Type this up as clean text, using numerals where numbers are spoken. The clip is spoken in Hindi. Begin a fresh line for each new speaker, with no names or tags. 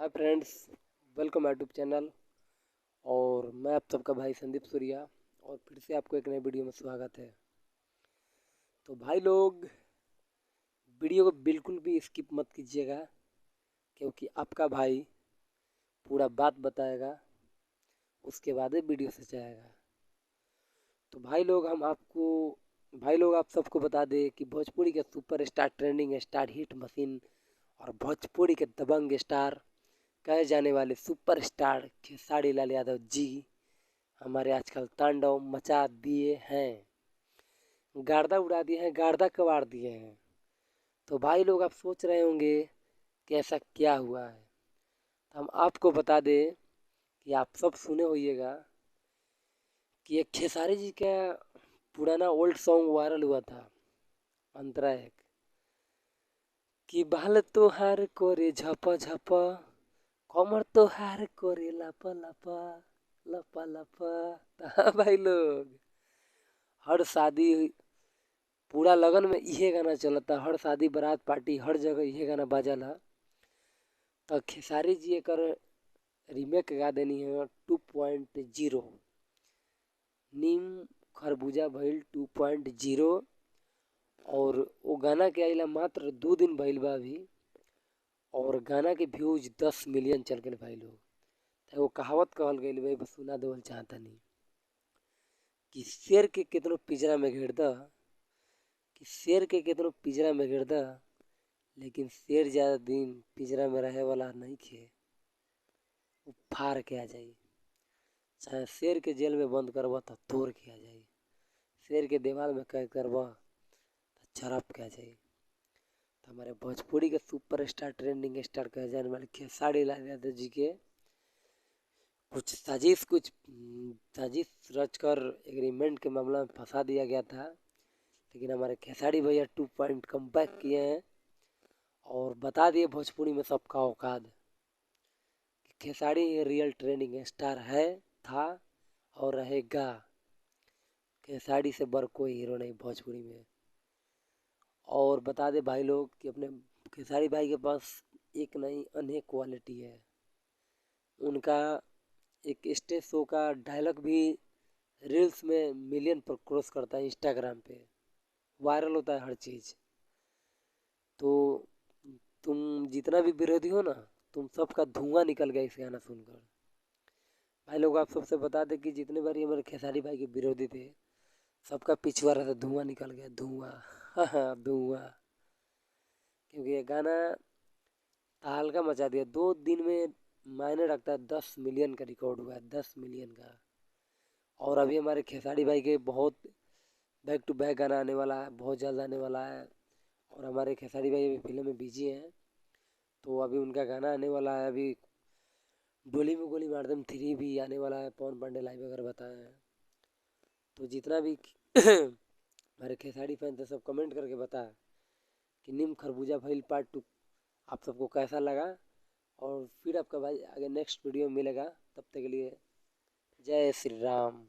Hi friends, welcome YouTube channel. और मैं आप सबका भाई संदीप सूर्या और फिर से आपको एक नए वीडियो में स्वागत है। तो भाई लोग, वीडियो को बिल्कुल भी स्किप मत कीजिएगा, क्योंकि आपका भाई पूरा बात बताएगा, उसके बाद ही वीडियो से जाएगा। तो भाई लोग आप सबको बता दें कि भोजपुरी के super star, trending star, hit machine और भोजपुरी के दबंग स्टार कहे जाने वाले सुपर स्टार खेसारी लाल यादव जी हमारे आजकल तांडव मचा दिए हैं, गार्दा उड़ा दिए हैं, गार्दा कबाड़ दिए हैं। तो भाई लोग, आप सोच रहे होंगे कि ऐसा क्या हुआ है। तो हम आपको बता दें कि आप सब सुने होइएगा कि एक खेसारी जी का पुराना ओल्ड सॉन्ग वायरल हुआ था, अंतरा एक, कि बाल तोहार कोरे झप झप, कमर तोहार कोरे लपा लपा लपा लपा। हाँ भाई लोग, हर शादी, पूरा लगन में इहे गाना चलता, हर शादी बारात पार्टी हर जगह इहे गाना बाजला। तो खेसारी जी एक रीमेक गा देनी है 2.0, नीम खरबूजा भइल 2.0। और वो गाना के आइला मात्र 2 दिन भइल बा अभी, और गाना के व्यूज 10 मिलियन चल गए भाई लोग। तो वो कहावत कहल गई भाई, बस सुना देवल चाहता नहीं कि शेर के कितनो पिंजरा में घेर द, कि शेर के कितनो पिंजरा में घेर द, लेकिन शेर ज्यादा दिन पिंजरा में रहे वाला नहीं खे, वो फाड़ के आ जाई। चाहे शेर के जेल में बंद करबा तो तोड़ के आ जाई, शेर के दीवार में कैद करबा तो झड़प के आ जाई। तो हमारे भोजपुरी के सुपर स्टार, ट्रेंडिंग स्टार कहे जाने वाले खेसारी लाल यादव जी के कुछ साजिश रचकर एग्रीमेंट के मामला में फंसा दिया गया था। लेकिन हमारे खेसारी भैया 2 पॉइंट कम बैक किए हैं और बता दिए भोजपुरी में सबका औकात कि खेसारी रियल ट्रेंडिंग स्टार है, था और रहेगा। खेसारी से बड़ कोई हीरो नहीं भोजपुरी में। और बता दे भाई लोग कि अपने खेसारी भाई के पास एक नहीं अनेक क्वालिटी है। उनका एक स्टेज शो का डायलॉग भी रील्स में मिलियन पर क्रॉस करता है, इंस्टाग्राम पे वायरल होता है हर चीज़। तो तुम जितना भी विरोधी हो ना, तुम सबका धुआं निकल गया इस गाना सुनकर। भाई लोग, आप सबसे बता दें कि जितने बार ये मेरे खेसारी भाई के विरोधी थे, सबका पिछवाड़ा से धुआं निकल गया, धुआं। हाँ हाँ, धुआं। क्योंकि ये गाना तहलका मचा दिया 2 दिन में, मायने रखता है 10 मिलियन का रिकॉर्ड हुआ है, 10 मिलियन का। और अभी हमारे खेसारी भाई के बहुत बैक टू बैक गाना आने वाला है, बहुत जल्द आने वाला है। और हमारे खेसारी भाई अभी फिल्म में बिजी हैं, तो अभी उनका गाना आने वाला है। अभी डोली में गोली मार दम 3 भी आने वाला है, पवन पांडे लाइव अगर बताए हैं। तो जितना भी हमारे खेसारी फैन थे, सब कमेंट करके बता कि नीम खरबूजा भइल पार्ट 2 आप सबको कैसा लगा। और फिर आपका भाई आगे नेक्स्ट वीडियो में मिलेगा, तब तक के लिए जय श्री राम।